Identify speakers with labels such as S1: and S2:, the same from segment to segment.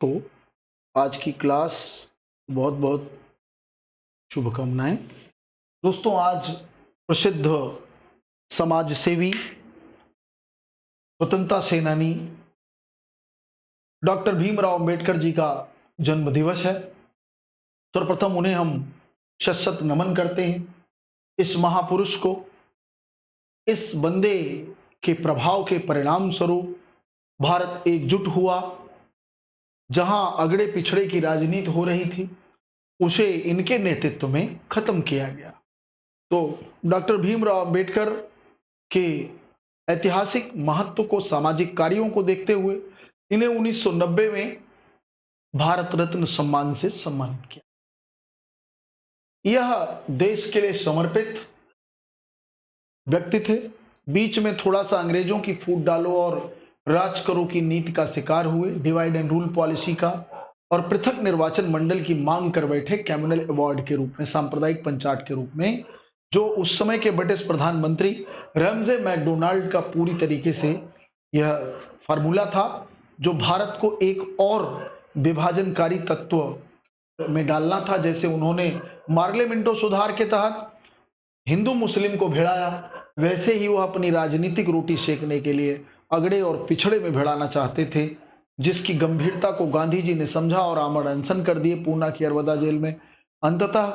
S1: तो आज की क्लास बहुत बहुत शुभकामनाएं। दोस्तों, आज प्रसिद्ध समाज सेवी, स्वतंत्रता सेनानी डॉक्टर भीमराव अंबेडकर जी का जन्म दिवस है। सर्वप्रथम उन्हें हम शत शत नमन करते हैं। इस महापुरुष को, इस बंदे के प्रभाव के परिणाम स्वरूप भारत एकजुट हुआ। जहां अगड़े पिछड़े की राजनीति हो रही थी, उसे इनके नेतृत्व में खत्म किया गया। तो डॉक्टर भीमराव अंबेडकर के ऐतिहासिक महत्व को, सामाजिक कार्यों को देखते हुए इन्हें 1990 में भारत रत्न सम्मान से सम्मानित किया। यह देश के लिए समर्पित व्यक्ति थे। बीच में थोड़ा सा अंग्रेजों की फूट डालो और राज करो की नीति का शिकार हुए, डिवाइड एंड रूल पॉलिसी का, और पृथक निर्वाचन मंडल की मांग कर बैठे कैमुनल अवार्ड के रूप में, सांप्रदायिक पंचाट के रूप में, जो उस समय के ब्रिटिश प्रधानमंत्री रमजे मैकडोनाल्ड का पूरी तरीके से यह फार्मूला था, जो भारत को एक और विभाजनकारी तत्व में डालना था। जैसे उन्होंने मार्ले मिंटो सुधार के तहत हिंदू मुस्लिम को भिड़ाया, वैसे ही वह अपनी राजनीतिक रोटी सेकने के लिए अगड़े और पिछड़े में भिड़ाना चाहते थे, जिसकी गंभीरता को गांधी जी ने समझा और आमरण अनशन कर दिए पूना की अरवदा जेल में। अंततः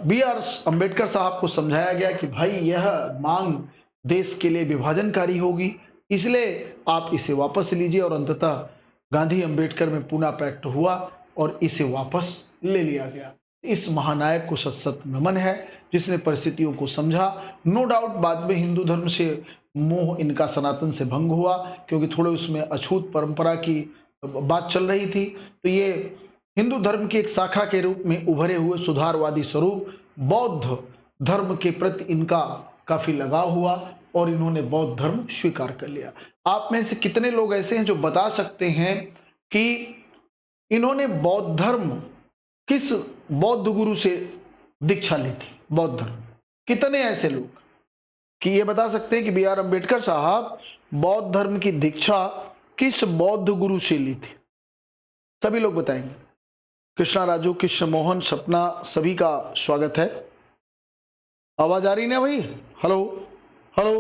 S1: बी.आर. अंबेडकर साहब को समझाया गया कि भाई, यह मांग देश के लिए विभाजनकारी होगी, इसलिए आप इसे वापस लीजिए। और अंततः गांधी अंबेडकर में पूना पैक्ट हुआ और इसे वापस ले लिया गया। इस महानायक को सत सत नमन है, जिसने परिस्थितियों को समझा। नो डाउट बाद में हिंदू धर्म से मोह इनका सनातन से भंग हुआ, क्योंकि थोड़े उसमें अछूत परंपरा की बात चल रही थी। तो ये हिंदू धर्म की एक शाखा के रूप में उभरे हुए सुधारवादी स्वरूप बौद्ध धर्म के प्रति इनका काफी लगाव हुआ और इन्होंने बौद्ध धर्म स्वीकार कर लिया। आप में से कितने लोग ऐसे हैं जो बता सकते हैं कि इन्होंने बौद्ध धर्म किस बौद्ध गुरु से दीक्षा ली थी? बौद्ध धर्म कितने ऐसे लोग कि ये बता सकते हैं कि बी.आर. अंबेडकर साहब बौद्ध धर्म की दीक्षा किस बौद्ध गुरु से ली थी? सभी लोग बताएंगे। कृष्णा, राजू, कृष्ण मोहन, सपना, सभी का स्वागत है। आवाज आ रही ना भाई? हेलो हेलो,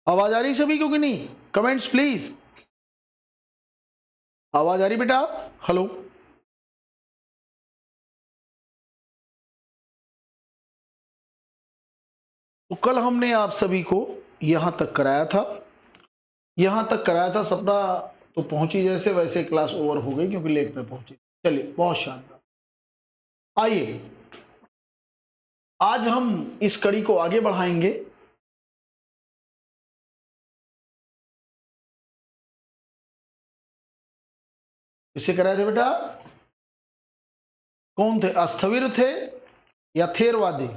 S1: आवाज आ रही सभी को कि नहीं? Comments please. आवाज आ रही बेटा? हेलो। तो कल हमने आप सभी को यहां तक कराया था। सपना तो पहुंची जैसे वैसे, क्लास ओवर हो गई क्योंकि लेट में पहुंची। चलिए, बहुत शानदार। आइए, आज हम इस कड़ी को आगे बढ़ाएंगे। इसे कराए थे बेटा? कौन थे? अस्थविर थे या थेरवादी?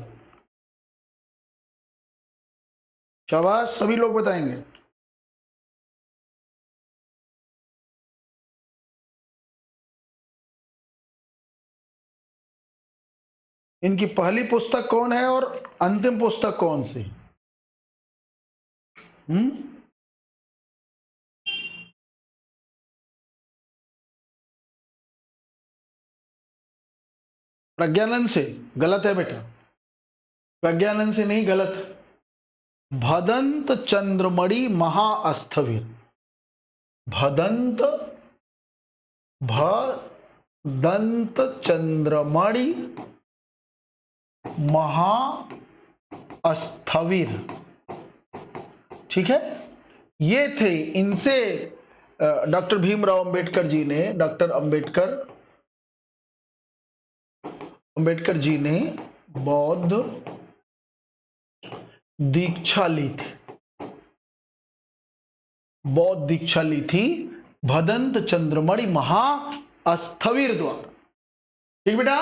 S1: शाबाश, सभी लोग बताएंगे। इनकी पहली पुस्तक कौन है और अंतिम पुस्तक कौन सी? प्रज्ञानंद से? गलत है बेटा, प्रज्ञानंद से नहीं, गलत। भदंत चंद्रमणि महाअस्थविर। भदंत भदंत चंद्रमणि महाअस्थविर, ठीक है। ये थे, इनसे डॉक्टर भीमराव अंबेडकर जी ने, अंबेडकर जी ने बौद्ध दीक्षा ली थी। बौद्ध दीक्षा ली थी भदंत चंद्रमणि महाअस्थविर द्वारा। ठीक बेटा?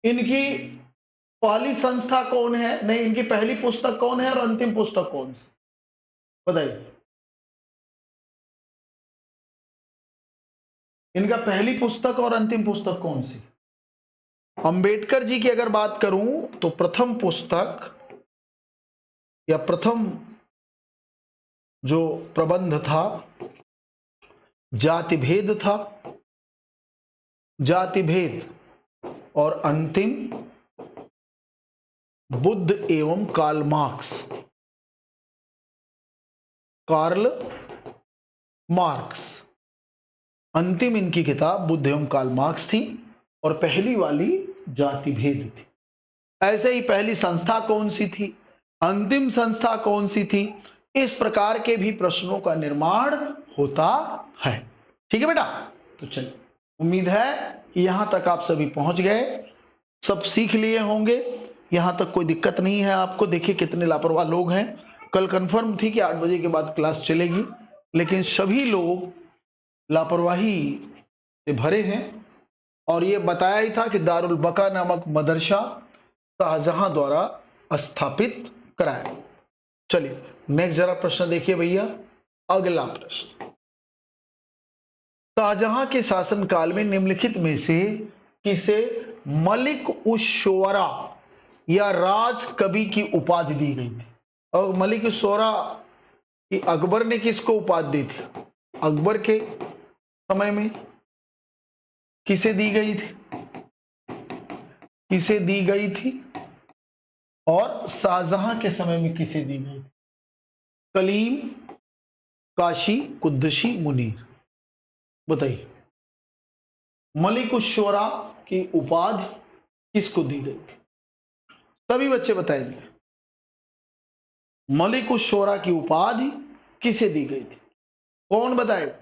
S1: इनकी पहली संस्था कौन है? नहीं, इनकी पहली पुस्तक कौन है और अंतिम पुस्तक कौन सी? बताइए। इनका पहली पुस्तक और अंतिम पुस्तक कौन सी? अंबेडकर जी की अगर बात करूं तो प्रथम पुस्तक या प्रथम जो प्रबंध था, जाति भेद था, जाति भेद और अंतिम बुद्ध एवं कार्ल मार्क्स, कार्ल मार्क्स। अंतिम इनकी किताब बुद्ध एवं कार्ल मार्क्स थी और पहली वाली जाति भेद थी। ऐसे ही पहली संस्था कौन सी थी, अंतिम संस्था कौन सी थी, इस प्रकार के भी प्रश्नों का निर्माण होता है। ठीक है बेटा, तो चलिए, उम्मीद है कि यहां तक आप सभी पहुंच गए, सब सीख लिए होंगे, यहां तक कोई दिक्कत नहीं है आपको। देखिए कितने लापरवाह लोग हैं। कल कंफर्म थी कि 8 बजे के बाद क्लास चलेगी, लेकिन सभी लोग लापरवाही से भरे हैं। और ये बताया ही था कि दारुल बका नामक मदरसा शाहजहां द्वारा स्थापित कराया। चलिए नेक्स्ट जरा प्रश्न देखिए भैया, अगला प्रश्न, शाहजहां के शासनकाल में निम्नलिखित में से किसे मलिक उश शोरा या राज कवि की उपाधि दी गई थी? और मलिक उश शोरा कि अकबर ने किसको उपाधि दी थी? अकबर के समय में किसे दी गई थी, किसे दी गई थी, और शाहजहां के समय में किसे दी गई थी? कलीम, काशी, कुद्दशी, मुनीर। बताइए, मलिक उश शोरा की उपाधि किसको दी गई थी? सभी बच्चे बताएंगे, मलिक उश शोरा की उपाधि किसे दी गई थी? कौन बताएगा?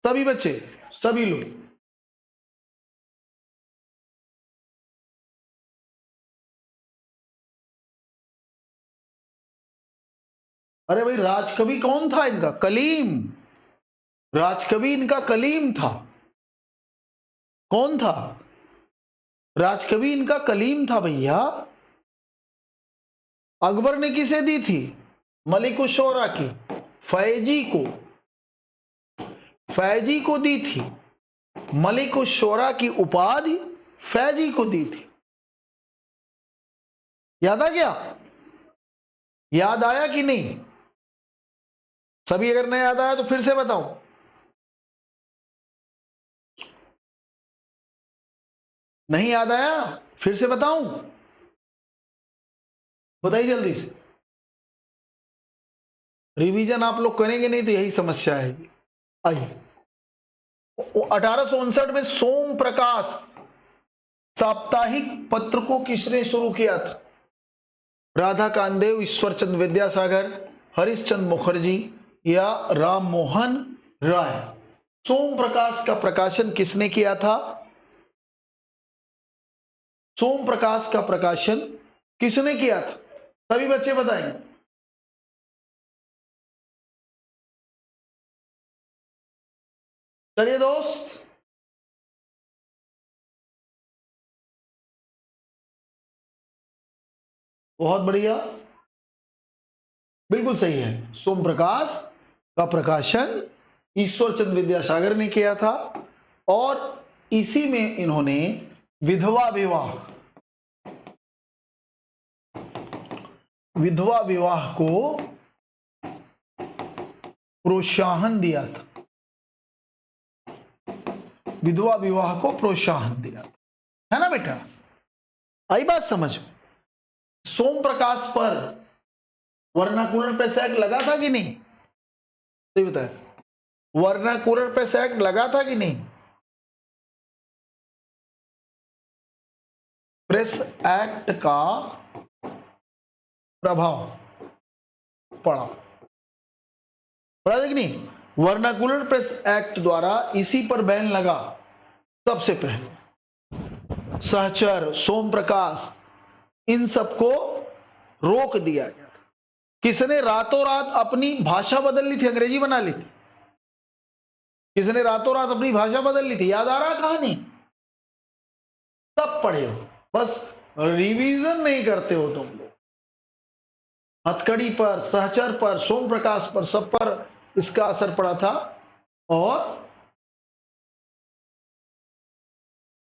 S1: सभी बच्चे, सभी लोग। अरे भाई, राजकवि कौन था इनका? कलीम। राजकवि इनका कलीम था। कौन था? राजकवि इनका कलीम था भैया। अकबर ने किसे दी थी? मलिक उश शोरा की फैजी को, फैजी को दी थी। मलिक उश शोरा की उपाधि फैजी को दी थी। याद आ गया? याद आया कि नहीं? सभी अगर नहीं याद आया तो फिर से बताओ। नहीं याद आया फिर से बताऊं? बताइए जल्दी से। रिवीजन आप लोग करेंगे नहीं तो यही समस्या है। आइए, 1859 में सोम प्रकाश साप्ताहिक पत्र को किसने शुरू किया था? राधा कामदेव, ईश्वरचंद विद्यासागर, हरिश्चंद्र मुखर्जी या राम मोहन राय? सोम प्रकाश का प्रकाशन किसने किया था? सोम प्रकाश का प्रकाशन किसने किया था? सभी बच्चे बताएंगे। चलिए दोस्त, बहुत बढ़िया, बिल्कुल सही है। सोम प्रकाश का प्रकाशन ईश्वरचंद विद्यासागर ने किया था और इसी में इन्होंने विधवा विवाह, विधवा विवाह को प्रोत्साहन दिया था। विधवा विवाह को प्रोत्साहन दिया था, है ना बेटा? आई बात समझ में? सोम प्रकाश पर वर्नाकुलर प्रेस एक्ट लगा था कि नहीं? तो बताए, वर्नाकुलर प्रेस एक्ट लगा था कि नहीं? प्रेस एक्ट का प्रभाव पड़ा, पड़ा कि नहीं? वर्नाकुलर प्रेस एक्ट द्वारा इसी पर बैन लगा सबसे पहले। सहचर, सोम प्रकाश, इन सबको रोक दिया गया। किसने रातों रात अपनी भाषा बदल ली थी, अंग्रेजी बना ली थी? किसने रातों रात अपनी भाषा बदल ली थी? याद आ रहा कहानी? सब पढ़े हो, बस रिवीजन नहीं करते हो तुम लोग। हथकड़ी पर, सहचर पर, सोम प्रकाश पर, सब पर इसका असर पड़ा था। और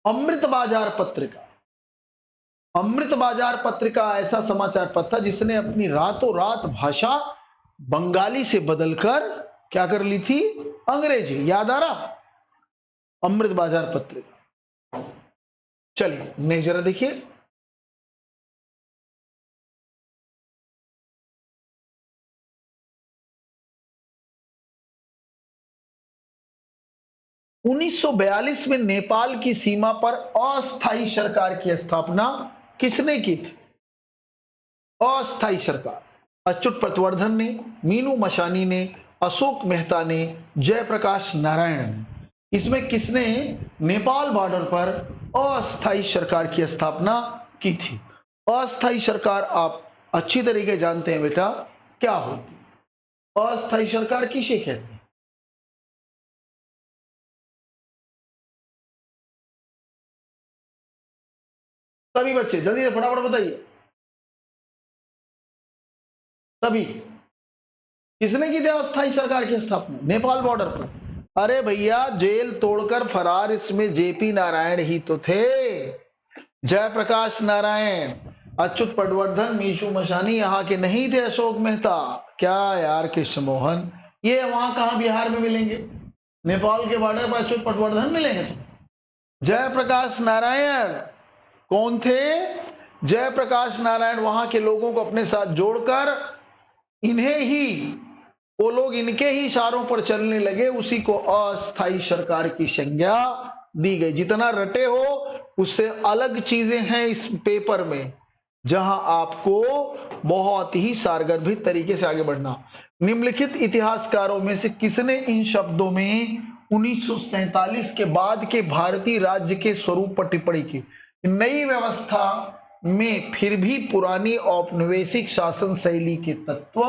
S1: अमृत बाजार पत्रिका, अमृत बाजार पत्रिका ऐसा समाचार पत्र था जिसने अपनी रातों रात भाषा बंगाली से बदलकर क्या कर ली थी, अंग्रेजी। याद आ रहा, अमृत बाजार पत्रिका। चलिए नेक्स्ट जरा देखिए, 1942 में नेपाल की सीमा पर अस्थायी सरकार की स्थापना किसने की थी? अस्थायी सरकार अच्युत पटवर्धन ने, मीनू मशानी ने, अशोक मेहता ने, जयप्रकाश नारायण ने। इसमें किसने नेपाल बॉर्डर पर अस्थायी सरकार की स्थापना की थी? अस्थायी सरकार आप अच्छी तरीके जानते हैं बेटा क्या होती है। अस्थायी सरकार किसे कहते हैं? सभी बच्चे जल्दी से फटाफट बताइए। सभी किसने की थी अस्थायी सरकार की स्थापना नेपाल बॉर्डर पर? अरे भैया जेल तोड़कर फरार इसमें जेपी नारायण ही तो थे, जयप्रकाश नारायण, अच्युत पटवर्धन, मीशु मशानी यहाँ के नहीं थे, अशोक मेहता। क्या यार कृष्ण मोहन, ये वहां कहां बिहार में मिलेंगे? नेपाल के बॉर्डर पर अच्युत पटवर्धन मिलेंगे? जयप्रकाश नारायण कौन थे? जयप्रकाश नारायण वहां के लोगों को अपने साथ जोड़कर इन्हें ही, वो लोग इनके ही इशारों पर चलने लगे, उसी को अस्थायी सरकार की संज्ञा दी गई। जितना रटे हो उससे अलग चीजें हैं इस पेपर में, जहां आपको बहुत ही सारगर्भित तरीके से आगे बढ़ना। निम्नलिखित इतिहासकारों में से किसने इन शब्दों में 1947 के बाद के भारतीय राज्य के स्वरूप पर टिप्पणी की? नई व्यवस्था में फिर भी पुरानी औपनिवेशिक शासन शैली के तत्व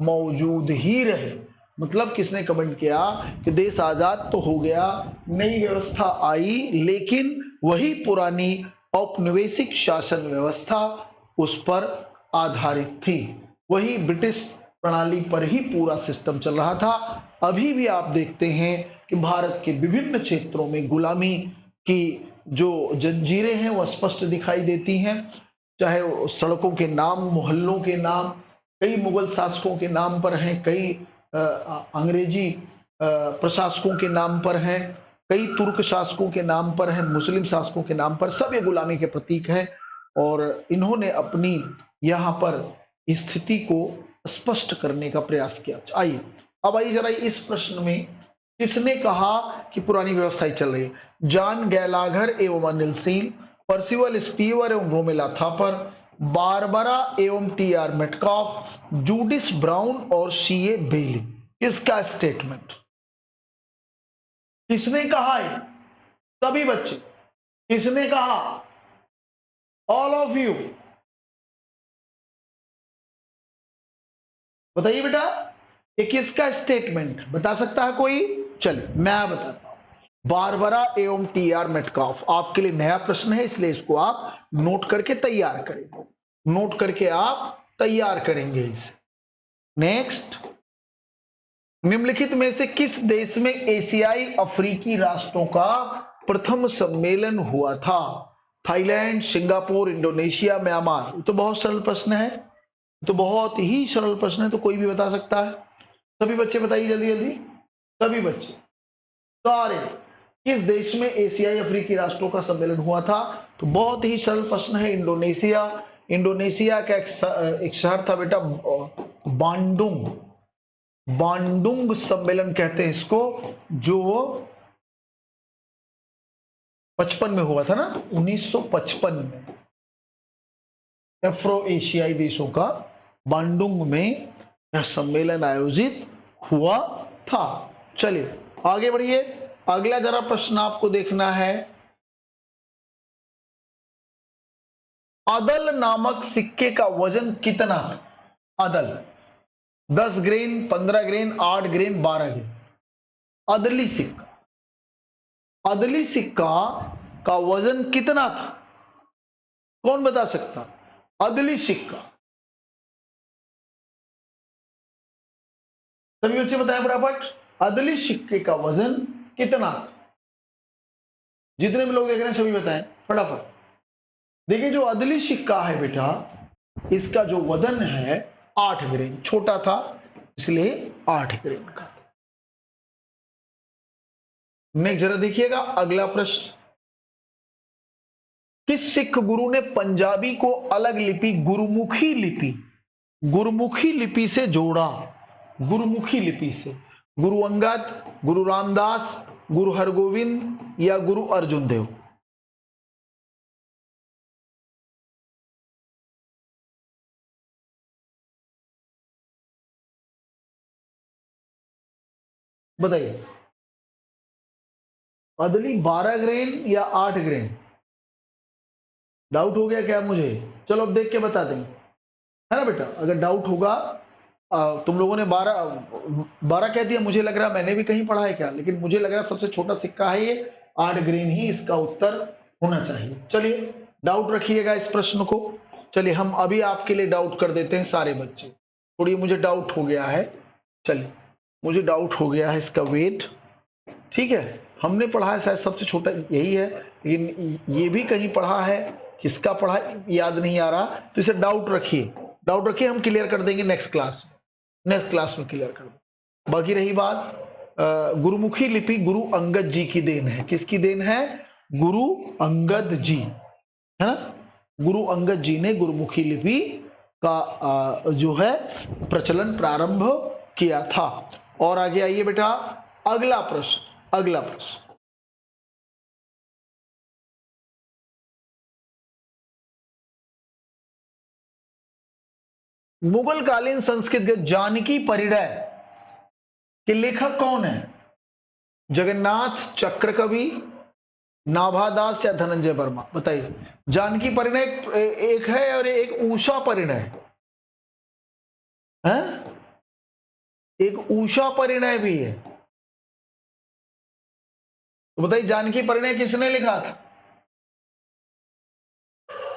S1: मौजूद ही रहे। मतलब किसने कमेंट किया कि देश आजाद तो हो गया, नई व्यवस्था आई, लेकिन वही पुरानी औपनिवेशिक शासन व्यवस्था उस पर आधारित थी, वही ब्रिटिश प्रणाली पर ही पूरा सिस्टम चल रहा था। अभी भी आप देखते हैं कि भारत के विभिन्न क्षेत्रों में गुलामी की जो जंजीरें हैं वो स्पष्ट दिखाई देती हैं, चाहे सड़कों के नाम, मोहल्लों के नाम कई मुगल शासकों के नाम पर हैं, कई अंग्रेजी प्रशासकों के नाम पर हैं, कई तुर्क शासकों के नाम पर हैं, मुस्लिम शासकों के नाम पर, सब ये गुलामी के प्रतीक हैं और इन्होंने अपनी यहाँ पर स्थिति को स्पष्ट करने का प्रयास किया। आइए अब आइए जरा इस प्रश्न में किसने कहा कि पुरानी व्यवस्था ही चल रही है? जॉन गैलाघर एवं अनिल सील, पर्सिवल स्पीवर एवं रोमेला थापर, बारबरा एवं टी.आर. मेटकॉफ, जूडिस ब्राउन और सी.ए. बेली। इसका स्टेटमेंट किसने कहा है? सभी बच्चे किसने कहा? ऑल ऑफ यू बताइए बेटा, ये किसका स्टेटमेंट बता सकता है कोई? चलिए मैं बताता हूं, बारबरा एवं टी.आर. मेटकॉफ। आपके लिए नया प्रश्न है इसलिए इसको आप नोट करके तैयार करेंगे, नोट करके आप तैयार करेंगे इसे। नेक्स्ट, निम्नलिखित में से किस देश में एशियाई अफ्रीकी राष्ट्रों का प्रथम सम्मेलन हुआ था? Thailand, Singapore, Indonesia, Myanmar. तो बहुत सरल प्रश्न है, तो बहुत ही सरल प्रश्न है, तो कोई भी बता सकता है। सभी बच्चे बताइए जल्दी जल्दी, सभी बच्चे सारे, किस देश में एशियाई अफ्रीकी राष्ट्रों का सम्मेलन हुआ था? तो बहुत ही सरल प्रश्न है, इंडोनेशिया। इंडोनेशिया का एक शहर था बेटा बांडुंग, बांडुंग सम्मेलन कहते हैं इसको, जो 55 में हुआ था ना, 1955 में अफ्रो एशियाई देशों का बांडुंग में यह सम्मेलन आयोजित हुआ था। चलिए आगे बढ़िए, अगला जरा प्रश्न आपको देखना है। अदल नामक सिक्के का वजन कितना था? अदल 10 ग्रेन, 15 ग्रेन, 8 ग्रेन, 12 ग्रेन। अदली सिक्का, अदली सिक्का का वजन कितना था? कौन बता सकता? अदली सिक्का, सभी बच्चे बताएं फटाफट, अदली सिक्के का वजन कितना था? जितने भी लोग देख रहे हैं सभी बताएं फटाफट। देखिए जो अदली सिक्का है बेटा, इसका जो वजन है 8 ग्रेन, छोटा था इसलिए 8 ग्रेन का। नेक्स्ट जरा देखिएगा अगला प्रश्न, किस सिख गुरु ने पंजाबी को अलग लिपि गुरुमुखी लिपि से जोड़ा? गुरुमुखी लिपि से, गुरु अंगद, गुरु रामदास, गुरु हरगोविंद या गुरु अर्जुन देव? बताइए, अदली 12 ग्रेन या 8 ग्रेन? डाउट हो गया क्या मुझे? चलो अब देख के बता देंगे, है ना बेटा। अगर डाउट होगा, तुम लोगों ने 12 कह दिया, मुझे लग रहा मैंने भी कहीं पढ़ा है क्या, लेकिन मुझे लग रहा सबसे छोटा सिक्का है ये, 8 ग्रेन ही इसका उत्तर होना चाहिए। चलिए डाउट रखिएगा इस प्रश्न को। चलिए हम अभी आपके लिए डाउट कर देते हैं सारे बच्चे, थोड़ी मुझे डाउट हो गया है। चलिए मुझे डाउट हो गया है इसका वेट, ठीक है। हमने पढ़ा है शायद सबसे छोटा यही है, लेकिन ये भी कहीं पढ़ा है, किसका पढ़ा याद नहीं आ रहा, तो इसे डाउट रखिए, हम क्लियर कर देंगे नेक्स्ट क्लास में क्लियर कर देंगे। बाकी रही बात, गुरुमुखी लिपि गुरु अंगद जी की देन है। किसकी देन है? गुरु अंगद जी, है ना। गुरु अंगद जी ने गुरुमुखी लिपि का जो है प्रचलन प्रारंभ किया था। और आगे आइए बेटा, अगला प्रश्न मुगल कालीन संस्कृत जानकी परिणय के लेखक कौन है? जगन्नाथ चक्रकवि, नाभादास या धनंजय वर्मा? बताइए। जानकी परिणय एक है और एक उषा परिणय है, एक उषा परिणय भी है। तो बताइए जानकी परिणय किसने लिखा था?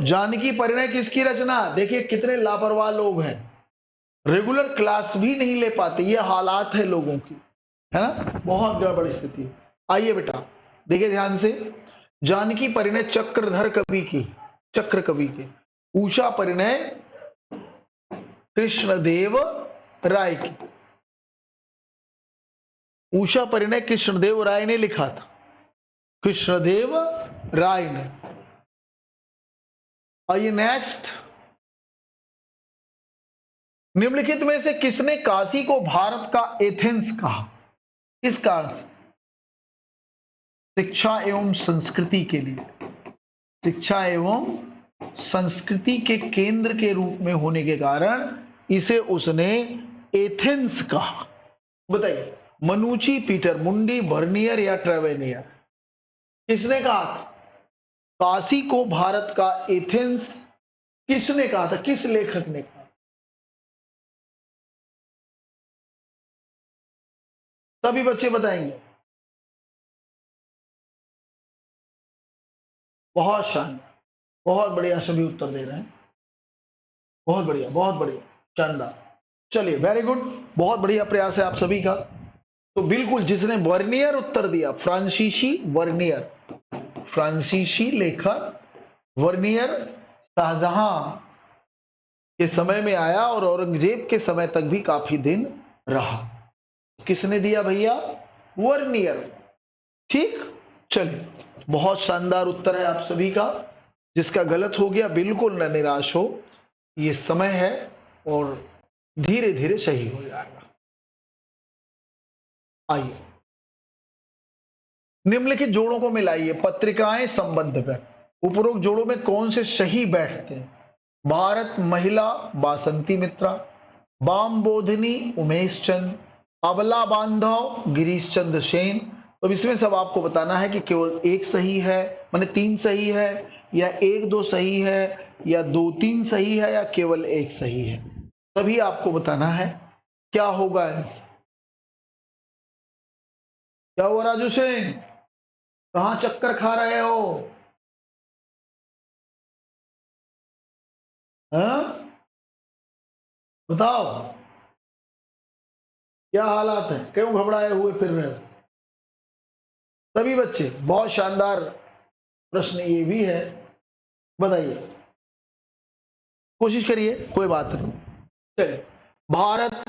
S1: जानकी परिणय किसकी रचना? देखिए कितने लापरवाह लोग हैं, रेगुलर क्लास भी नहीं ले पाते, ये हालात है लोगों की, है ना, बहुत गड़बड़ स्थिति। आइए बेटा देखिए ध्यान से, जानकी परिणय चक्र कवि की, उषा परिणय कृष्णदेव राय की। उषा परिणय कृष्णदेव राय ने लिखा था, कृष्णदेव राय ने। आइए नेक्स्ट, निम्नलिखित में से किसने काशी को भारत का एथेंस कहा? किस कारण से? शिक्षा एवं संस्कृति के लिए, शिक्षा एवं संस्कृति के केंद्र के रूप में होने के कारण इसे उसने एथेंस कहा। बताइए, मनुची, पीटर मुंडी, बर्नियर या ट्रेवेनियर? किसने कहा था काशी को भारत का एथेंस? किसने कहा था, किस लेखक ने कहा? सभी बच्चे बताएंगे। बहुत शानदार, बहुत बढ़िया, सभी उत्तर दे रहे हैं, बहुत बढ़िया शानदार। चलिए वेरी गुड, बहुत बढ़िया प्रयास है आप सभी का। तो बिल्कुल जिसने वर्नियर उत्तर दिया, फ्रांसीसी लेखक वर्नियर शाहजहां के समय में आया और औरंगजेब के समय तक भी काफी दिन रहा। किसने दिया भैया? वर्नियर, ठीक। चलिए बहुत शानदार उत्तर है आप सभी का। जिसका गलत हो गया बिल्कुल न निराश हो, ये समय है और धीरे धीरे सही हो जाएगा। आइए निम्नलिखित जोड़ों को मिलाइए। पत्रिकाएं संबंध पर उपरोक्त जोड़ों में कौन से सही बैठते हैं? भारत महिला बासंती मित्रा, बाम बोधनी उमेश चंद, अबला बांधव गिरीश चंद्र सेन। तो इसमें सब आपको बताना है कि केवल एक सही है, माने 3 सही है, या 1-2 सही है, या 2-3 सही है, या केवल एक सही है, तभी आपको बताना है। क्या होगा आंसर? क्या हुआ राजू सिंह, कहां चक्कर खा रहे हो? हाँ बताओ, क्या हालात है, क्यों घबराए हुए फिर रहे हो सभी बच्चे? बहुत शानदार प्रश्न ये भी है, बताइए, कोशिश करिए, कोई बात नहीं। चलिए, भारत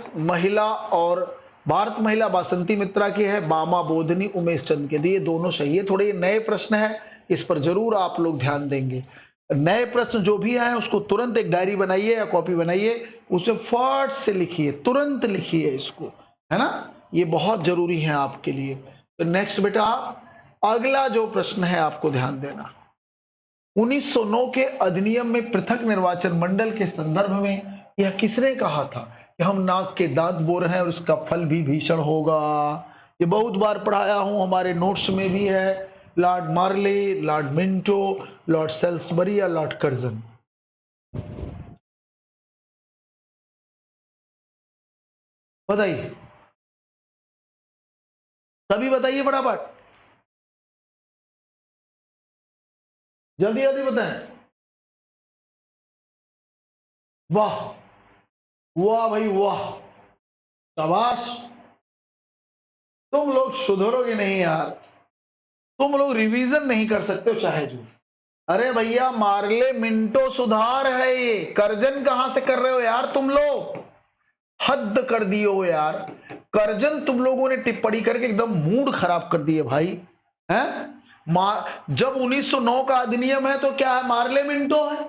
S1: महिला बासंती मित्रा की है, बामा बोधनी उमेश चंद के, ये दोनों सही है। थोड़े नए प्रश्न है, इस पर जरूर आप लोग ध्यान देंगे। नए प्रश्न जो भी आए उसको तुरंत एक डायरी बनाइए या कॉपी बनाइए, उसमें फट से लिखिए, तुरंत लिखिए इसको, है ना, ये बहुत जरूरी है आपके लिए। तो नेक्स्ट बेटा, अगला जो प्रश्न है आपको ध्यान देना। 1909 के अधिनियम में पृथक निर्वाचन मंडल के संदर्भ में यह किसने कहा था कि हम नाक के दांत बो रहे हैं और इसका फल भी भीषण होगा? ये बहुत बार पढ़ाया हूं, हमारे नोट्स में भी है। लॉर्ड मार्ले, लॉर्ड मिंटो, लॉर्ड सेल्सबरी या लॉर्ड कर्जन? बताइए, सभी बताइए फटाफट, जल्दी जल्दी बताएं। वाह, वाह भाई वाह, शाबाश। तुम लोग सुधरोगे नहीं यार, तुम लोग रिवीजन नहीं कर सकते हो चाहे जो। अरे भैया, मार्ले मिंटो सुधार है ये, कर्जन कहां से कर रहे हो यार तुम लोग? हद कर दिए हो यार, कर्जन तुम लोगों ने टिप्पणी करके एकदम मूड खराब कर दिए भाई, हैं? जब 1909 का अधिनियम है तो क्या है, मार्ले मिंटो है।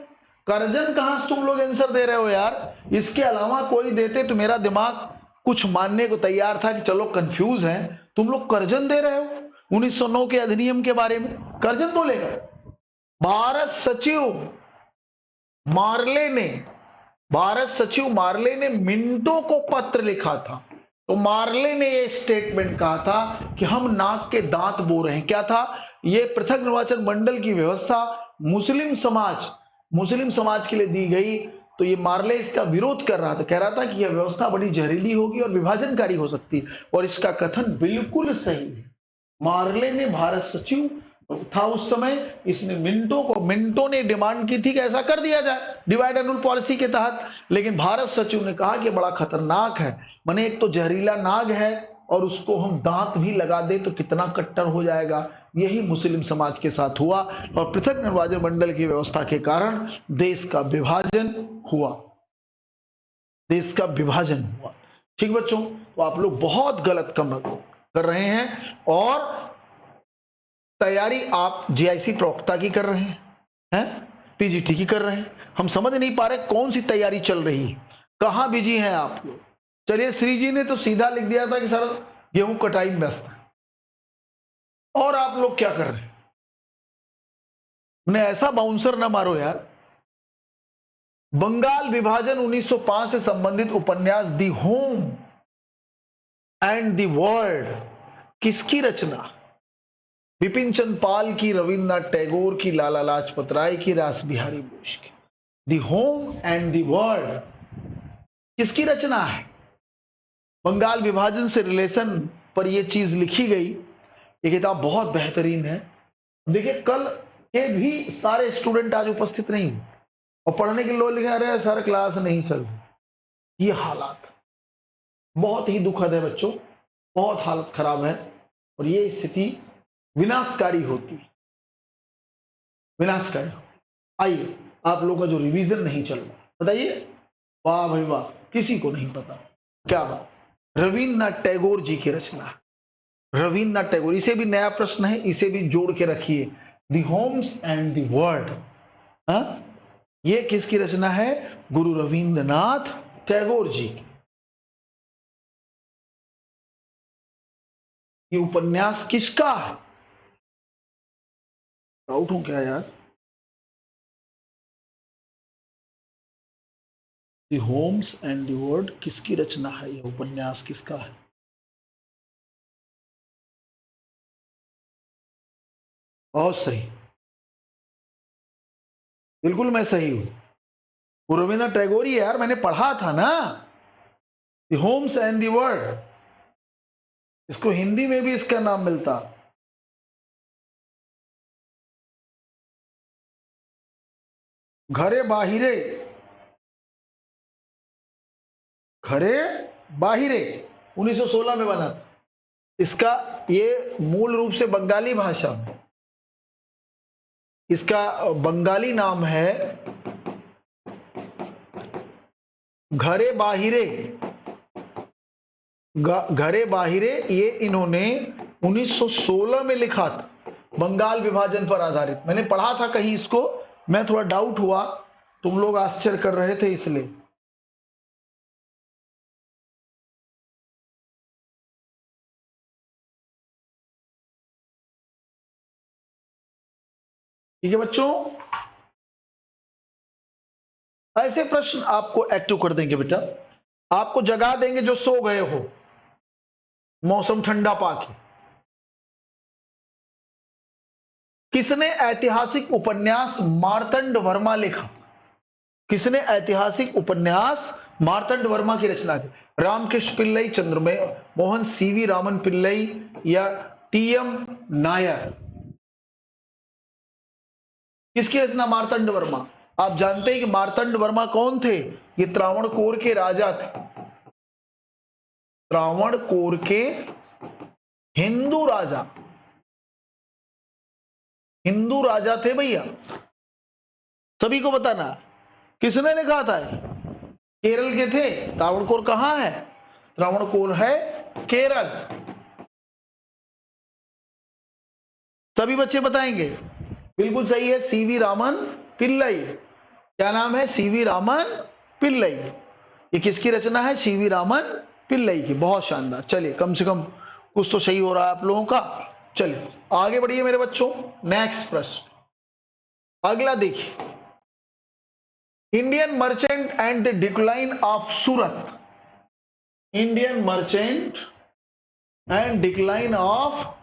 S1: कर्जन कहां से तुम लोग आंसर दे रहे हो यार? इसके अलावा कोई देते तो मेरा दिमाग कुछ मानने को तैयार था कि चलो कंफ्यूज है, तुम लोग कर्जन दे रहे हो 1909 के अधिनियम के बारे में, कर्जन बोलेगा। भारत सचिव मार्ले ने भारत सचिव मार्ले ने मिंटो को पत्र लिखा था, तो मार्ले ने यह स्टेटमेंट कहा था कि हम नाक के दांत बो रहे हैं। क्या था ये? पृथक निर्वाचन मंडल की व्यवस्था मुस्लिम समाज के लिए दी गई, तो ये मार्ले इसका विरोध कर रहा था, कह रहा था कि यह व्यवस्था बड़ी जहरीली होगी और विभाजनकारी हो सकती है, और इसका कथन बिल्कुल सही है। मार्ले ने, भारत सचिव था उस समय, इसने मिंटो ने डिमांड की थी कि ऐसा कर दिया जाए डिवाइड एंड रूल पॉलिसी के तहत, लेकिन भारत सचिव ने कहा कि बड़ा खतरनाक है, माने एक तो जहरीला नाग है और उसको हम दांत भी लगा दे तो कितना कट्टर हो जाएगा। यही मुस्लिम समाज के साथ हुआ और पृथक निर्वाचन मंडल की व्यवस्था के कारण देश का विभाजन हुआ, देश का विभाजन हुआ। ठीक बच्चों, तो आप लोग बहुत गलत काम कर रहे हैं और तैयारी आप जीआईसी प्रवक्ता की कर रहे हैं, पीजीटी की कर रहे हैं। हम समझ नहीं पा रहे कौन सी तैयारी चल रही है, कहां बिजी हैं आप लोग। चलिए, श्री जी ने तो सीधा लिख दिया था कि सर गेहूं कटाई में व्यस्त है, और आप लोग क्या कर रहे हैं? उन्हें ऐसा बाउंसर ना मारो यार। बंगाल विभाजन 1905 से संबंधित उपन्यास the home and the world किसकी रचना? विपिन चंद्र पाल की, रविन्द्रनाथ टैगोर की, लाला लाजपत राय की, रास बिहारी बोस की। The home and the world किसकी रचना है? बंगाल विभाजन से रिलेशन पर यह चीज लिखी गई, ये किताब बहुत बेहतरीन है। देखिए, कल के भी सारे स्टूडेंट आज उपस्थित नहीं हुए और पढ़ने के लोग लिखे, अरे सर क्लास नहीं चल रही। ये हालात बहुत ही दुखद है बच्चों, बहुत हालत खराब है, और ये स्थिति विनाशकारी होती है, विनाशकारी। आइए, आप लोगों का जो रिवीजन नहीं चल रहा, बताइए। वाह भाई वाह, किसी को नहीं पता, क्या बात। रविन्द्रनाथ टैगोर जी की रचना, रविन्द्रनाथ टैगोर। इसे भी नया प्रश्न है, इसे भी जोड़ के रखिए, दी होम्स एंड दी वर्ल्ड, ये किसकी रचना है? गुरु रविन्द्रनाथ टैगोर जी। ये उपन्यास किसका है? डाउट हूं क्या यार? दी होम्स एंड दी वर्ल्ड किसकी रचना है? ये उपन्यास किसका है? बहुत सही, बिल्कुल मैं सही हूं, रविन्द्रनाथ टैगोर ही है यार, मैंने पढ़ा था ना, दी होम्स एंड दी वर्ल्ड। इसको हिंदी में भी इसका नाम मिलता, घरे बाहिरे, घरे बाहिरे 1916 में बना था। इसका ये मूल रूप से बंगाली भाषा में, इसका बंगाली नाम है घरे बाहिरे। घरे बाहिरे, ये इन्होंने 1916 में लिखा था, बंगाल विभाजन पर आधारित। मैंने पढ़ा था कहीं इसको, मैं थोड़ा डाउट हुआ, तुम लोग आश्चर्य कर रहे थे इसलिए। ठीक है बच्चों, ऐसे प्रश्न आपको एक्टिव कर देंगे बेटा, आपको जगा देंगे जो सो गए हो, मौसम ठंडा पाके। किसने ऐतिहासिक उपन्यास मार्तंड वर्मा लिखा? किसने ऐतिहासिक उपन्यास मार्तंड वर्मा की रचना की? रामकृष्ण पिल्लई, चंद्रमय मोहन, सीवी रामन पिल्लई या टीएम नायर? किसकी रचना मार्तंड वर्मा? आप जानते हैं कि मार्तंड वर्मा कौन थे? ये त्रावणकोर के राजा थे, त्रावणकोर के हिंदू राजा, हिंदू राजा थे भैया, सभी को बताना। किसने लिखा था? केरल के थे। त्रावणकोर कहां है? त्रावणकोर है केरल। सभी बच्चे बताएंगे। बिल्कुल सही है, सीवी रामन पिल्लई। क्या नाम है? सीवी रामन पिल्लई। ये किसकी रचना है? सीवी रामन पिल्लई की। बहुत शानदार। चलिए, कम से कम कुछ तो सही हो रहा है आप लोगों का। चलिए आगे बढ़िए मेरे बच्चों। नेक्स्ट प्रश्न, अगला देखिए, Indian merchant and the decline of Surat. Indian merchant and decline of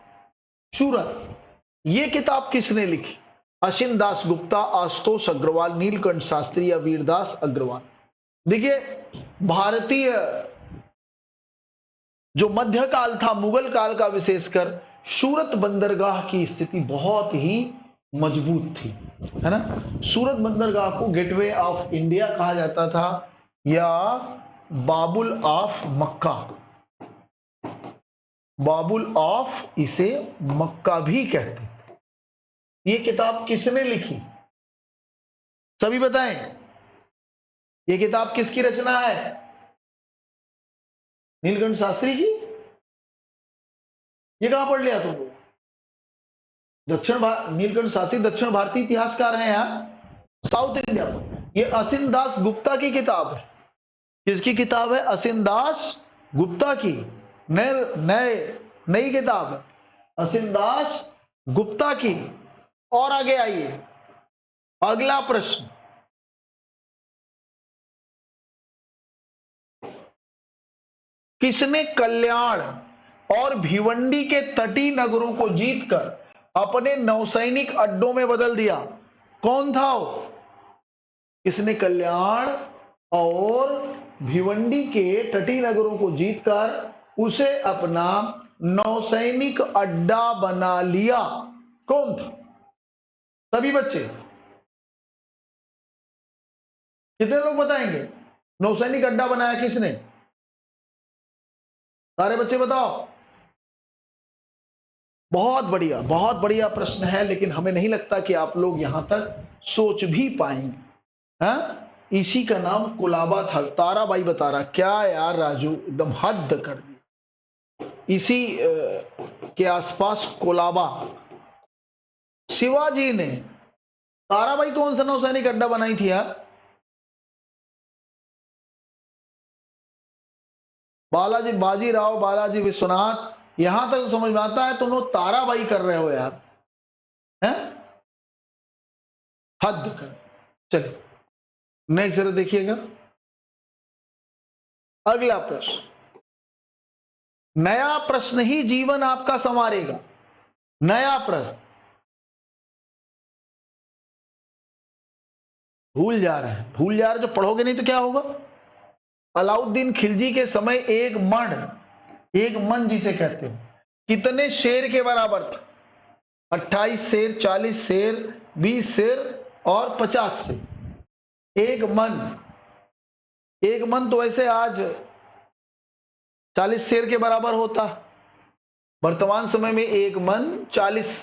S1: Surat, ये किताब किसने लिखी? अशिन दास गुप्ता, आशुतोष अग्रवाल, नीलकंठ शास्त्री या वीरदास अग्रवाल? देखिए, भारतीय जो मध्यकाल था, मुगल काल का, विशेषकर सूरत बंदरगाह की स्थिति बहुत ही मजबूत थी, है ना। सूरत बंदरगाह को गेटवे ऑफ इंडिया कहा जाता था या बाबुल ऑफ मक्का, बाबुल ऑफ इसे मक्का भी कहते थे। ये किताब किसने लिखी? सभी बताएं, ये किताब किसकी रचना है? नीलकंठ शास्त्री की? ये कहां पढ़ लिया तुमको? नीलकंठ शास्त्री दक्षिण भारतीय इतिहासकार हैं यार, साउथ इंडिया पर। ये अशिन दास गुप्ता की किताब है। किसकी किताब है? अशिन दास गुप्ता की। नई किताब है, अशिन दास गुप्ता की। और आगे आइए, अगला प्रश्न, किसने कल्याण और भिवंडी के तटीय नगरों को जीतकर अपने नौसैनिक अड्डों में बदल दिया? कौन था वो? किसने कल्याण और भिवंडी के तटीय नगरों को जीतकर उसे अपना नौसैनिक अड्डा बना लिया? कौन था? सभी बच्चे, कितने लोग बताएंगे नौसैनिक अड्डा बनाया किसने? सारे बच्चे बताओ। बहुत बढ़िया, बहुत बढ़िया प्रश्न है, लेकिन हमें नहीं लगता कि आप लोग यहां तक सोच भी पाएंगे। हाँ, इसी का नाम कुलाबा था। ताराबाई बता रहा, क्या यार राजू, एकदम हद कर दी। इसी के आसपास कोलाबा, शिवाजी ने ताराबाई कौन सा नौसैनिक अड्डा बनाई थी यार? बालाजी, बाजीराव, बालाजी विश्वनाथ, यहां तक समझ में आता है, तुम लोग ताराबाई कर रहे हो यार, हैं? हद कर। चलिए नेक्स्ट जरा देखिएगा, अगला प्रश्न। नया प्रश्न ही जीवन आपका संवारेगा। नया प्रश्न, भूल जा रहे हैं, भूल जा रहे, जो पढ़ोगे नहीं तो क्या होगा? अलाउद्दीन खिलजी के समय एक मन जिसे कहते हो, कितने शेर के बराबर था? 28 शेर, 40 शेर, 20 शेर और 50 शेर। एक मन तो वैसे आज 40 शेर के बराबर होता। वर्तमान समय में एक मन 40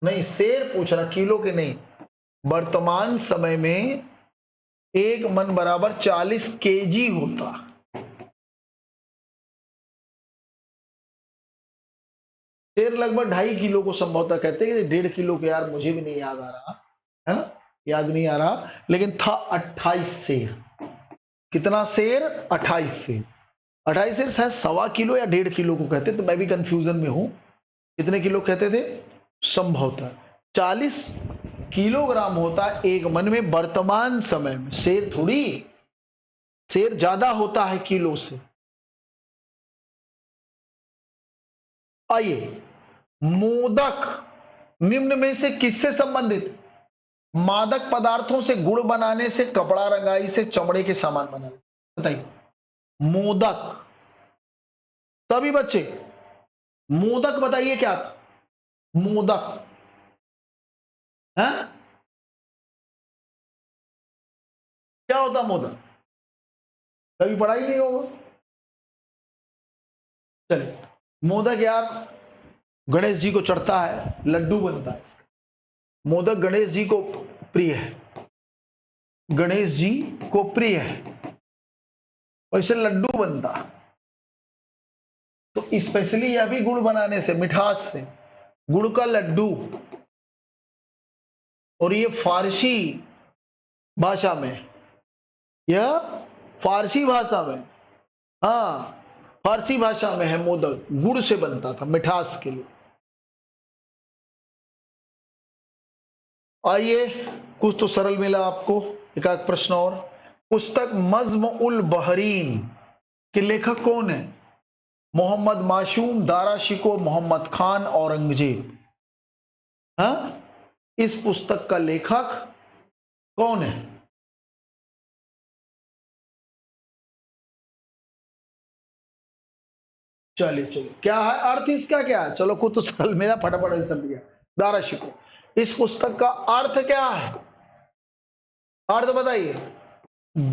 S1: नहीं, शेर पूछ रहा, किलो के नहीं। वर्तमान समय में 1 मन बराबर 40 केजी होता। शेर लगभग 2.5 किलो को संभवतः कहते हैं, 1.5 किलो के, यार मुझे भी नहीं याद आ रहा है ना, याद नहीं आ रहा, लेकिन था 28 शेर। कितना शेर? 28 शेर। 28 शेर शायद 1.25 किलो या 1.5 किलो को कहते, तो मैं भी कंफ्यूजन में हूं, कितने किलो कहते थे? संभवतः 40 किलोग्राम होता है 1 मन में वर्तमान समय में। शेर थोड़ी, शेर ज्यादा होता है किलो से। आइए, मोदक निम्न में से किससे संबंधित? मादक पदार्थों से, गुड़ बनाने से, कपड़ा रंगाई से, चमड़े के सामान बनाने। बताइए, मोदक। सभी बच्चे मोदक बताइए क्या था? मोदक है क्या होता? मोदक कभी पढ़ा ही नहीं होगा। चलिए, मोदक यार गणेश जी को चढ़ता है, लड्डू बनता है इसका। मोदक गणेश जी को प्रिय है, गणेश जी को प्रिय है, और इससे लड्डू बनता। तो स्पेशली यह भी गुड़ बनाने से, मिठास से, गुड़ का लड्डू। और ये फारसी भाषा में, यह फारसी भाषा में, हाँ फारसी भाषा में है। मोदक गुड़ से बनता था, मिठास के लिए। आइए, कुछ तो सरल मिला आपको, एक आध प्रश्न और। पुस्तक मज्म उल बहरीन के लेखक कौन है? मोहम्मद मासूम, दारा शिको, मोहम्मद खान, औरंगजेब। हाँ, इस पुस्तक का लेखक कौन है? चलिए चलिए, क्या है अर्थ इसका? क्या है? चलो कुछ तो सरल मेरा, फटाफट आंसर दिया, दारा शिको। इस पुस्तक का अर्थ क्या है? अर्थ बताइए।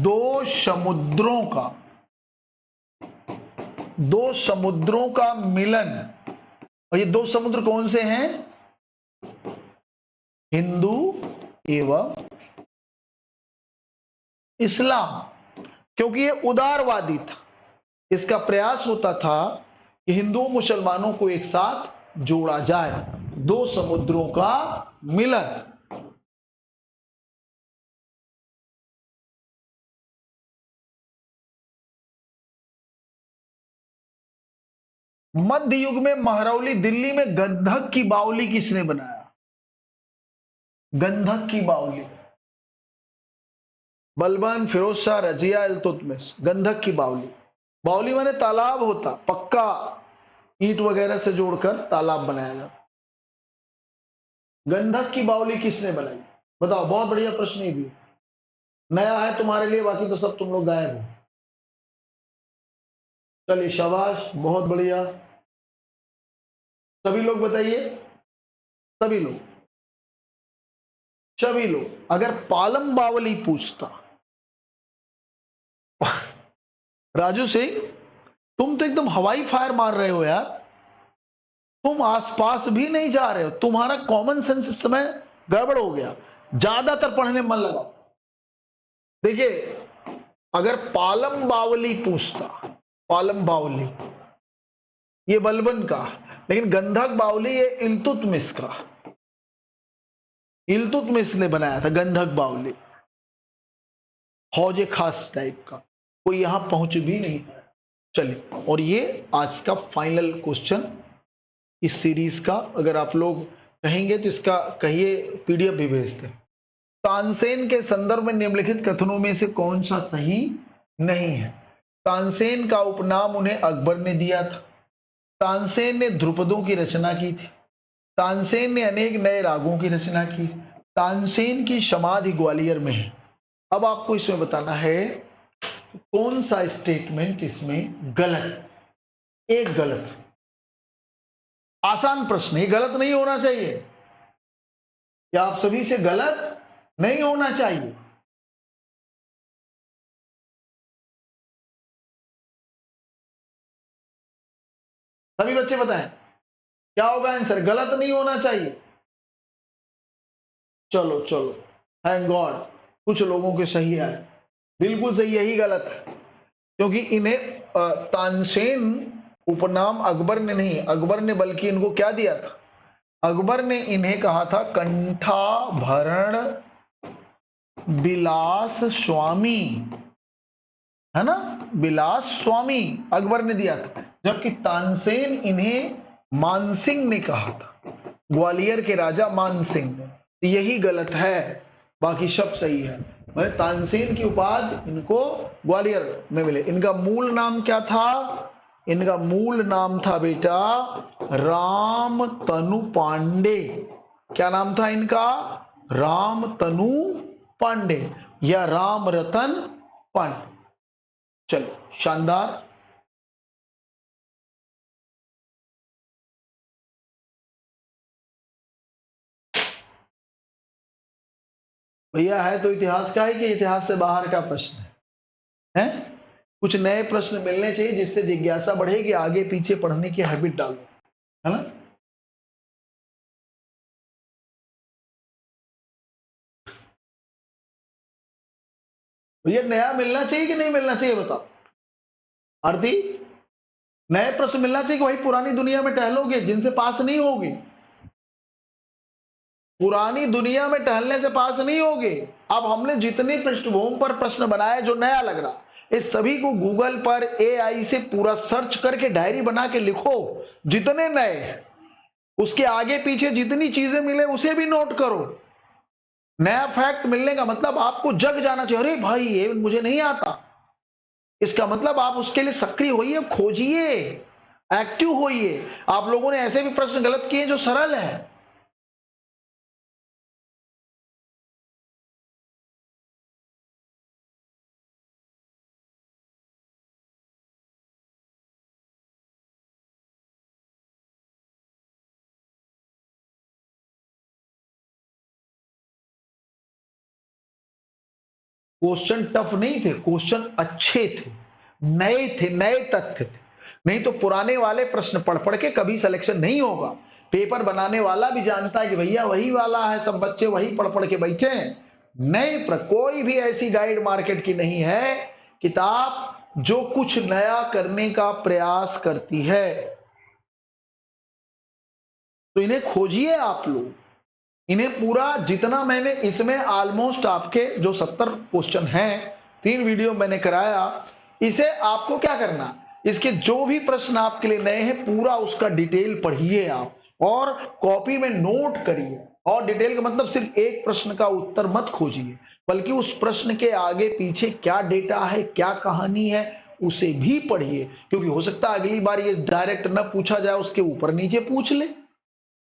S1: दो समुद्रों का, दो समुद्रों का मिलन। और ये दो समुद्र कौन से हैं? हिंदू एवं इस्लाम। क्योंकि ये उदारवादी था, इसका प्रयास होता था कि हिंदुओं मुसलमानों को एक साथ जोड़ा जाए। दो समुद्रों का मिलन। मध्य युग में महरौली दिल्ली में गंधक की बावली किसने बनाया? गंधक की बावली, बलबन, फिरोज शाह, रजिया, इल्तुतमिश। गंधक की बावली, बावली माने तालाब होता, पक्का ईंट वगैरह से जोड़कर तालाब बनाया जाता। गंधक की बावली किसने बनाई? बताओ, बहुत बढ़िया प्रश्न ये भी नया है तुम्हारे लिए, बाकी तो सब तुम लोग गायब हो। चलिए शाबाश, बहुत बढ़िया। सभी लोग बताइए, सभी लोग, सभी लोग। अगर पालम बावली पूछता, राजू सिंह तुम तो एकदम हवाई फायर मार रहे हो यार, तुम आसपास भी नहीं जा रहे हो, तुम्हारा कॉमन सेंस इस समय गड़बड़ हो गया। ज्यादातर पढ़ने में मन लगाओ। देखिए, अगर पालम बावली पूछता, पालम बावली ये बलबन का, लेकिन गंधक बावली ये इल्तुतमिश का, इल्तुतमिश ने बनाया था गंधक बावली। हौजे खास टाइप का, कोई यहां पहुंच भी नहीं पाया। चलिए, और ये आज का फाइनल क्वेश्चन इस सीरीज का। अगर आप लोग कहेंगे तो इसका कहिए पीडीएफ भी भेज दें। तानसेन के संदर्भ में निम्नलिखित कथनों में से कौन सा सही नहीं है? तानसेन का उपनाम उन्हें अकबर ने दिया था। तानसेन ने ध्रुपदों की रचना की थी। तानसेन ने अनेक नए रागों की रचना की। तानसेन की समाधि ग्वालियर में है। अब आपको इसमें बताना है कौन सा स्टेटमेंट इसमें गलत। एक गलत, आसान प्रश्न, ये गलत नहीं होना चाहिए, या आप सभी से गलत नहीं होना चाहिए। सभी बच्चे बताएं क्या होगा आंसर? गलत नहीं होना चाहिए। चलो चलो, थैंक गॉड कुछ लोगों के सही आए। बिल्कुल सही, यही गलत है, क्योंकि इन्हें तानसेन उपनाम अकबर ने नहीं, अकबर ने बल्कि इनको क्या दिया था, अकबर ने इन्हें कहा था कंठाभरण बिलास स्वामी, है ना, बिलास स्वामी अकबर ने दिया था, जबकि तानसेन इन्हें मानसिंह ने कहा था, ग्वालियर के राजा मानसिंह ने। यही गलत है, बाकी सब सही है। मैंने तानसेन की उपाधि इनको ग्वालियर में मिले। इनका मूल नाम क्या था, इनका मूल नाम था बेटा राम तनु पांडे। क्या नाम था इनका, राम तनु पांडे या राम रतन पांडे। चलो शानदार। भैया है तो इतिहास का है कि इतिहास से बाहर का प्रश्न है? कुछ नए प्रश्न मिलने चाहिए जिससे जिज्ञासा बढ़ेगी, आगे पीछे पढ़ने की हैबिट डालो, है ना। ये नया मिलना चाहिए कि नहीं मिलना चाहिए बताओ आरती, नए प्रश्न मिलना चाहिए कि भाई पुरानी दुनिया में टहलोगे जिनसे पास नहीं होगी, पुरानी दुनिया में टहलने से पास नहीं होगे। अब हमने जितने पृष्ठभूमि पर प्रश्न बनाए जो नया लग रहा, इस सभी को गूगल पर एआई से पूरा सर्च करके डायरी बना के लिखो, जितने नए उसके आगे पीछे जितनी चीजें मिले उसे भी नोट करो। नया फैक्ट मिलने का मतलब आपको जग जाना चाहिए, अरे भाई ये मुझे नहीं आता, इसका मतलब आप उसके लिए सक्रिय होइए, खोजिए, एक्टिव होइए। आप लोगों ने ऐसे भी प्रश्न गलत किए जो सरल है। क्वेश्चन टफ नहीं थे, क्वेश्चन अच्छे थे, नए थे, नए तथ्य थे। नहीं तो पुराने वाले प्रश्न पढ़ पढ़ के कभी सिलेक्शन नहीं होगा। पेपर बनाने वाला भी जानता है कि भैया वही वाला है, सब बच्चे वही पढ़ पढ़ के बैठे हैं। नए पर कोई भी ऐसी गाइड मार्केट की नहीं है किताब जो कुछ नया करने का प्रयास करती है। तो इन्हें खोजिए आप लोग, इन्हें पूरा जितना मैंने इसमें ऑलमोस्ट आपके जो 70 क्वेश्चन हैं, 3 वीडियो मैंने कराया, इसे आपको क्या करना, इसके जो भी प्रश्न आपके लिए नए हैं पूरा उसका डिटेल पढ़िए आप और कॉपी में नोट करिए। और डिटेल का मतलब सिर्फ एक प्रश्न का उत्तर मत खोजिए, बल्कि उस प्रश्न के आगे पीछे क्या डेटा है, क्या कहानी है, उसे भी पढ़िए। क्योंकि हो सकता है अगली बार ये डायरेक्ट ना पूछा जाए, उसके ऊपर नीचे पूछ ले।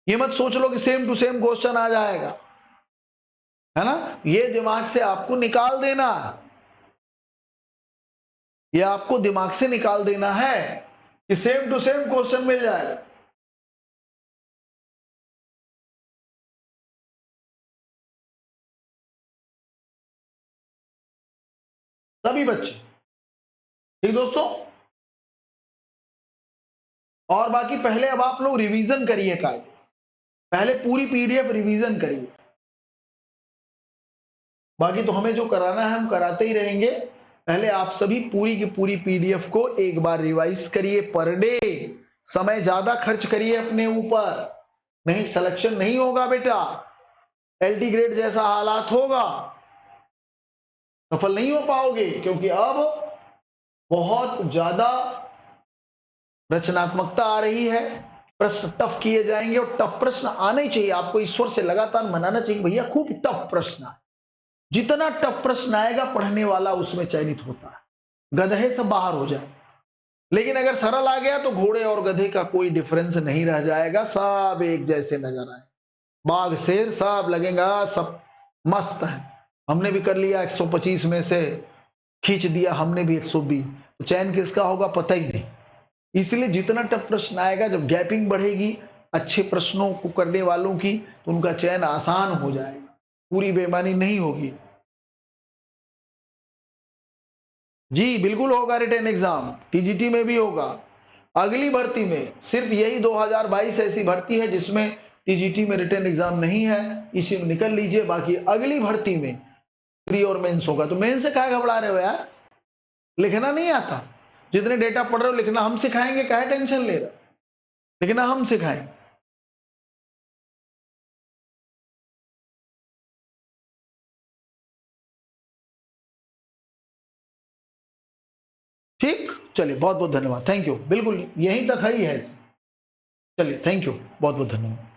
S1: ये मत सोच लो कि सेम टू सेम क्वेश्चन आ जाएगा, है ना। ये दिमाग से आपको निकाल देना है, ये आपको दिमाग से निकाल देना है कि सेम टू सेम क्वेश्चन मिल जाएगा। सभी बच्चे, ठीक दोस्तों। और बाकी पहले अब आप लोग रिवीजन करिए कायदे से, पहले पूरी पीडीएफ रिवीजन करिए। बाकी तो हमें जो कराना है हम कराते ही रहेंगे। पहले आप सभी पूरी की पूरी पीडीएफ को एक बार रिवाइज करिए पर डे, समय ज्यादा खर्च करिए अपने ऊपर, नहीं सिलेक्शन नहीं होगा बेटा, एलटी ग्रेड जैसा हालात होगा, सफल नहीं हो पाओगे। क्योंकि अब बहुत ज्यादा रचनात्मकता आ रही है, प्रश्न टफ किए जाएंगे और टफ प्रश्न आने चाहिए। आपको ईश्वर से लगातार मनाना चाहिए भैया खूब टफ प्रश्न आए। जितना टफ प्रश्न आएगा पढ़ने वाला उसमें चयनित होता है, गधे से बाहर हो जाए। लेकिन अगर सरल आ गया तो घोड़े और गधे का कोई डिफरेंस नहीं रह जाएगा, सब एक जैसे नजर आए, बाघ शेर सब लगेगा, सब मस्त है। हमने भी कर लिया 125 में से खींच दिया हमने भी 120, तो चयन किसका होगा पता ही नहीं। इसलिए जितना टफ प्रश्न आएगा, जब गैपिंग बढ़ेगी अच्छे प्रश्नों को करने वालों की, तो उनका चयन आसान हो जाएगा, पूरी बेईमानी नहीं होगी। जी बिल्कुल होगा, रिटन एग्जाम टीजीटी में भी होगा। अगली भर्ती में सिर्फ यही 2022 ऐसी भर्ती है जिसमें टीजीटी में रिटन एग्जाम नहीं है, इसी में निकल लीजिए। बाकी अगली भर्ती में प्री और मेंस होगा। तो मेंस से काहे घबरा रहे हो यार, लिखना नहीं आता? जितने डेटा पढ़ रहे हो लिखना हम सिखाएंगे, काहे टेंशन ले रहे हो, लिखना हम सिखाएंगे। ठीक, चलिए बहुत बहुत धन्यवाद, थैंक यू। बिल्कुल यहीं तक ही है, चलिए थैंक यू, बहुत बहुत धन्यवाद।